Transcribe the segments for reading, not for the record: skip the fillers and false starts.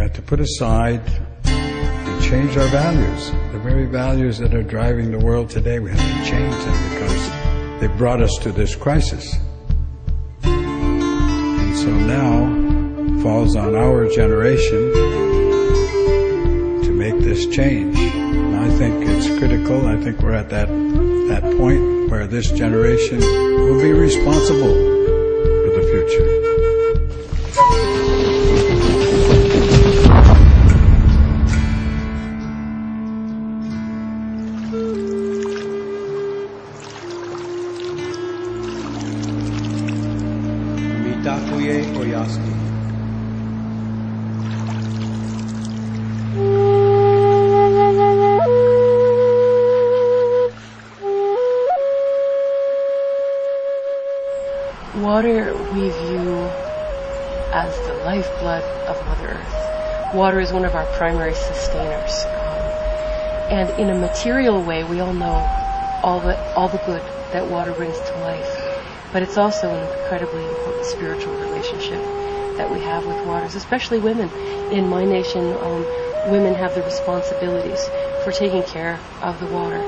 had to put aside and change our values. The very values that are driving the world today, we have to change them because they brought us to this crisis. And so now falls on our generation to make this change. And I think it's critical. I think we're at that point where this generation will be responsible for the future. Water we view as the lifeblood of Mother Earth. Water is one of our primary sustainers. And in a material way, we all know all the good that water brings to life. But it's also an incredibly important spiritual relationship that we have with waters, especially women. In my nation, women have the responsibilities for taking care of the water.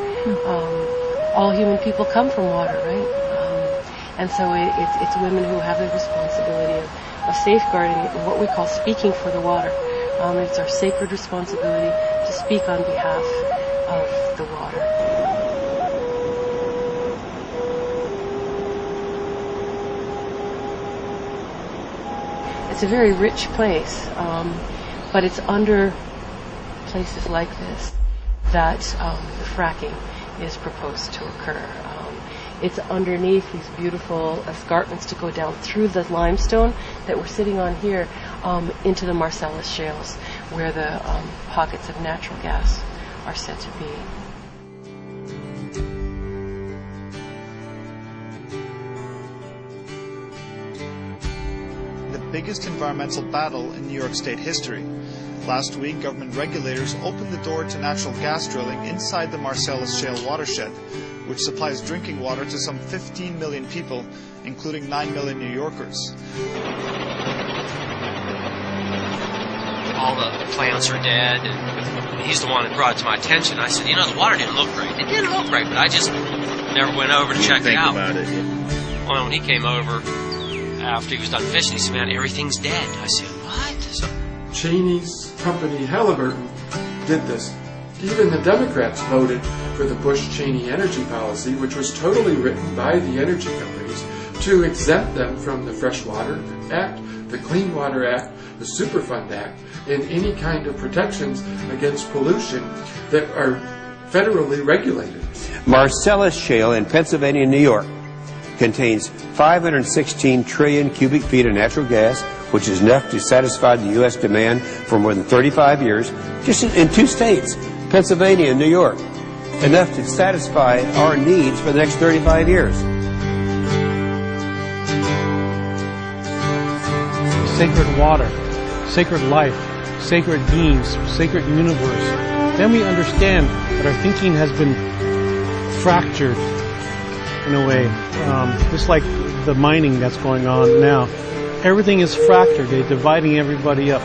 All human people come from water, right? And so it's women who have the responsibility of safeguarding what we call speaking for the water. It's our sacred responsibility to speak on behalf of the water. It's a very rich place, but it's under places like this that the fracking is proposed to occur. It's underneath these beautiful escarpments to go down through the limestone that we're sitting on here into the Marcellus shales, where the pockets of natural gas are said to be. The biggest environmental battle in New York State history. Last week, government regulators opened the door to natural gas drilling inside the Marcellus shale watershed, which supplies drinking water to some 15 million people, including 9 million New Yorkers. All the plants are dead, and he's the one that brought it to my attention. I said, you know, the water didn't look great. It didn't look great, but I just never went over to check it out. About it, yeah. Well, when he came over after he was done fishing, he said, man, everything's dead. I said, what? So, Cheney's company, Halliburton, did this. Even the Democrats voted for the Bush-Cheney energy policy, which was totally written by the energy companies to exempt them from the Freshwater Act, the Clean Water Act, the Superfund Act, and any kind of protections against pollution that are federally regulated. Marcellus Shale in Pennsylvania and New York contains 516 trillion cubic feet of natural gas, which is enough to satisfy the U.S. demand for more than 35 years, just in 2 states, Pennsylvania and New York, enough to satisfy our needs for the next 35 years. Sacred water, sacred life, sacred beings, sacred universe. Then we understand that our thinking has been fractured in a way, just like the mining that's going on now. Everything is fractured. They're dividing everybody up.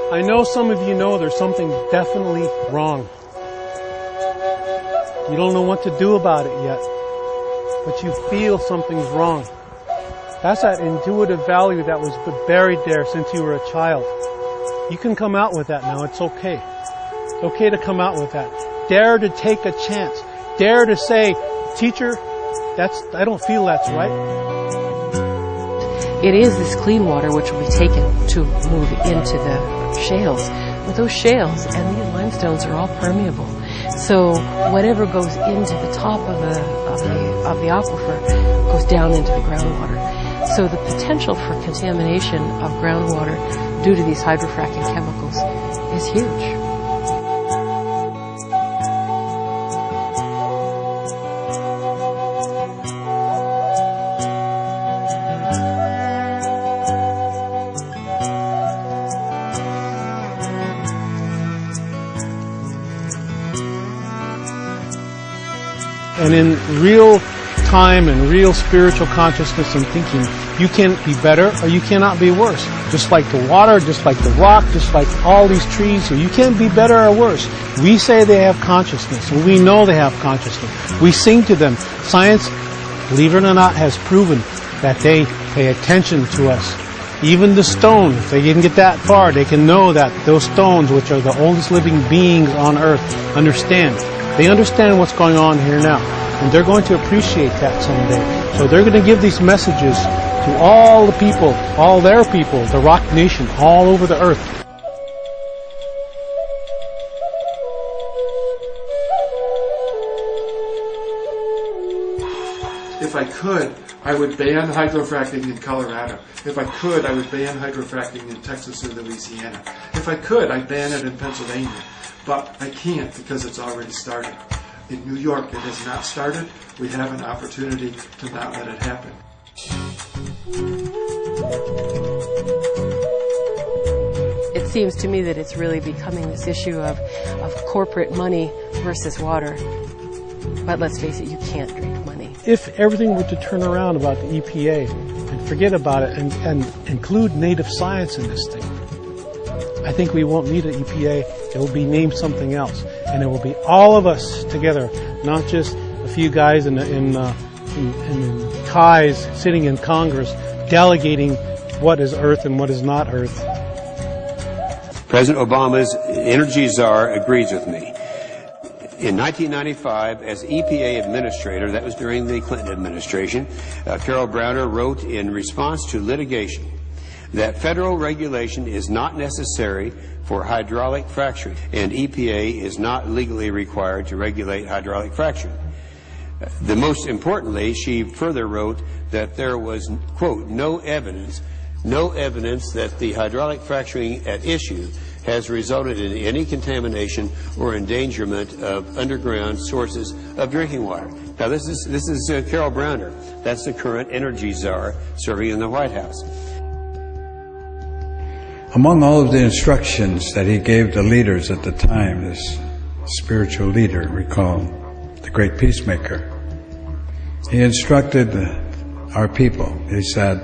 I know some of you know there's something definitely wrong. You don't know what to do about it yet, but you feel something's wrong. That's that intuitive value that was buried there since you were a child. You can come out with that now. It's okay. It's okay to come out with that. Dare to take a chance. Dare to say, teacher, I don't feel that's right. It is this clean water which will be taken to move into the shales. But those shales and these limestones are all permeable. So whatever goes into the top of the aquifer goes down into the groundwater. So the potential for contamination of groundwater due to these hydrofracking chemicals is huge. And in real time and real spiritual consciousness and thinking, you can be better or you cannot be worse. Just like the water, just like the rock, just like all these trees, so you can't be better or worse. We say they have consciousness, and we know they have consciousness. We sing to them. Science, believe it or not, has proven that they pay attention to us. Even the stone, if they can get that far, they can know that those stones, which are the oldest living beings on earth, understand. They understand what's going on here now. And they're going to appreciate that someday. So they're going to give these messages to all the people, all their people, the Rock Nation, all over the earth. If I could, I would ban hydrofracking in Colorado. If I could, I would ban hydrofracking in Texas or Louisiana. If I could, I'd ban it in Pennsylvania. But I can't because it's already started. In New York, it has not started. We have an opportunity to not let it happen. It seems to me that it's really becoming this issue of corporate money versus water. But let's face it, you can't drink money. If everything were to turn around about the EPA and forget about it and include native science in this thing, I think we won't need an EPA. It will be named something else. And it will be all of us together, not just a few guys in ties sitting in Congress delegating what is Earth and what is not Earth. President Obama's energy czar agrees with me. In 1995, as EPA administrator, that was during the Clinton administration, Carol Browner wrote in response to litigation that federal regulation is not necessary for hydraulic fracturing, and EPA is not legally required to regulate hydraulic fracturing. The most importantly, she further wrote that there was, quote, no evidence that the hydraulic fracturing at issue has resulted in any contamination or endangerment of underground sources of drinking water. Now, this is Carol Browner. That's the current energy czar serving in the White House. Among all of the instructions that he gave the leaders at the time, this spiritual leader we call the great peacemaker, he instructed our people. He said,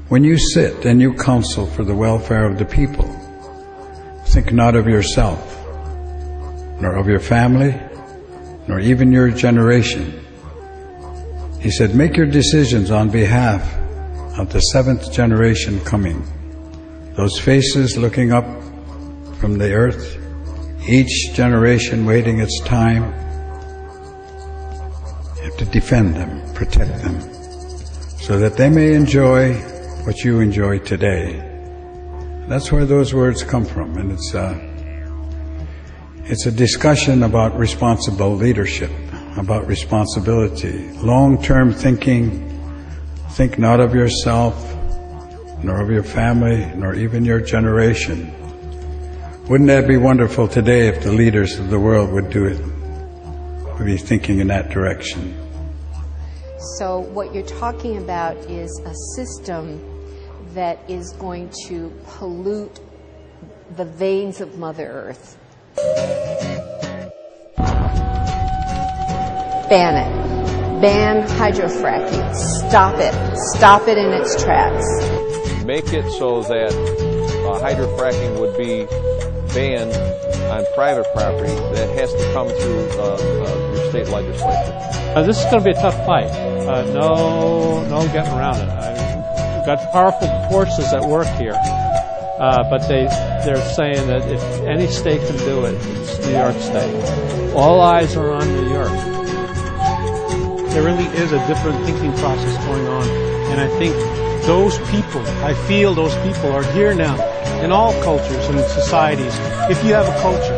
when you sit and you counsel for the welfare of the people, think not of yourself, nor of your family, nor even your generation. He said, make your decisions on behalf of the seventh generation coming. Those faces looking up from the earth, each generation waiting its time. You have to defend them, protect them, so that they may enjoy what you enjoy today. That's where those words come from, and it's a discussion about responsible leadership, about responsibility, long-term thinking. Think not of yourself, nor of your family, nor even your generation. Wouldn't that be wonderful today if the leaders of the world would do it, would be thinking in that direction? So what you're talking about is a system that is going to pollute the veins of Mother Earth. Ban it. Ban hydrofracking. Stop it. Stop it in its tracks. Make it so that hydrofracking would be banned on private property. That has to come through your state legislature. This is going to be a tough fight. No getting around it. We've got powerful forces at work here, but they're saying that if any state can do it, it's New York State. All eyes are on New York. There really is a different thinking process going on, and I think those people, I feel those people are here now in all cultures and societies. If you have a culture,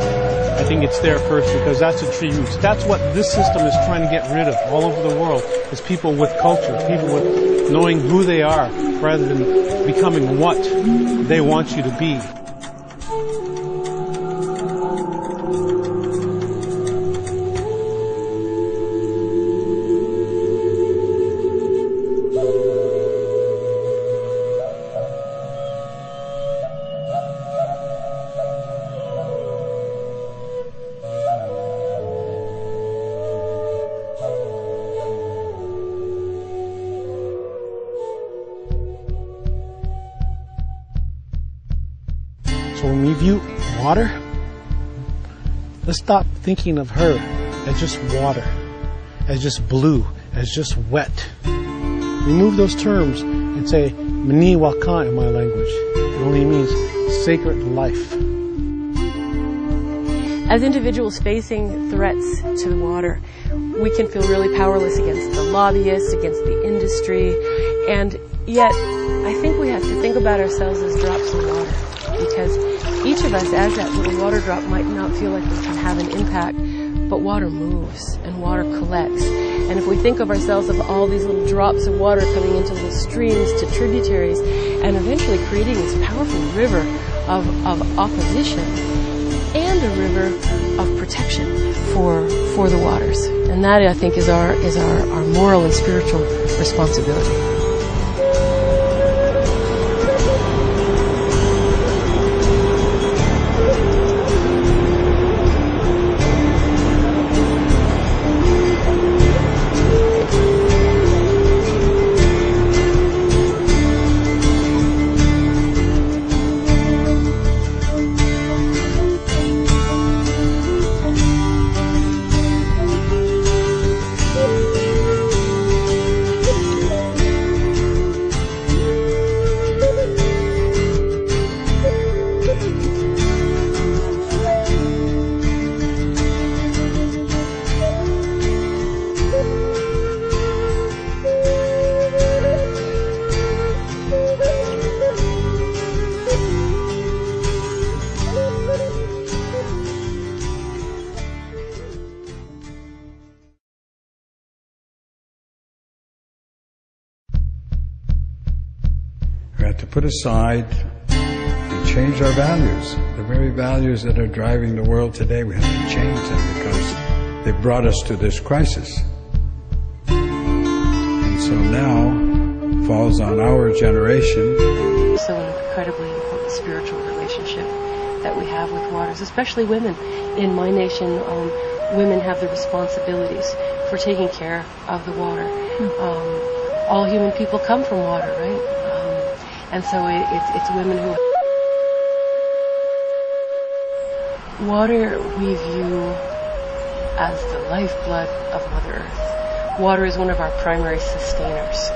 I think it's there first because that's the tree roots. That's what this system is trying to get rid of all over the world, is people with culture, people with knowing who they are rather than becoming what they want you to be. So when we view water, let's stop thinking of her as just water, as just blue, as just wet. Remove those terms and say, Mani Wakan in my language. It only means sacred life. As individuals facing threats to the water, we can feel really powerless against the lobbyists, against the industry, and yet I think we have to think about ourselves as drops of water, because each of us, as that little water drop, might not feel like we can have an impact, but water moves and water collects. And if we think of ourselves of all these little drops of water coming into little streams to tributaries and eventually creating this powerful river of opposition and a river of protection for the waters. And that, I think, is our moral and spiritual responsibility. We have to put aside and change our values. The very values that are driving the world today, we have to change them because they've brought us to this crisis. And so now falls on our generation. So an incredibly important spiritual relationship that we have with waters, especially women. In my nation, women have the responsibilities for taking care of the water. All human people come from water, right? And so it's women who... Water we view as the lifeblood of Mother Earth. Water is one of our primary sustainers.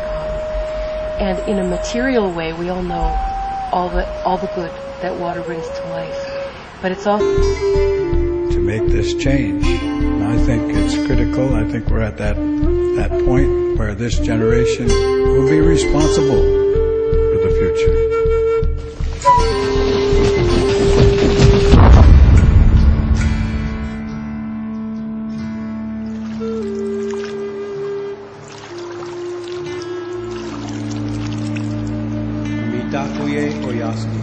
And in a material way, we all know all the good that water brings to life. But it's also... To make this change, and I think it's critical. I think we're at that point where this generation will be responsible for the future. Mitakuye Oyaski.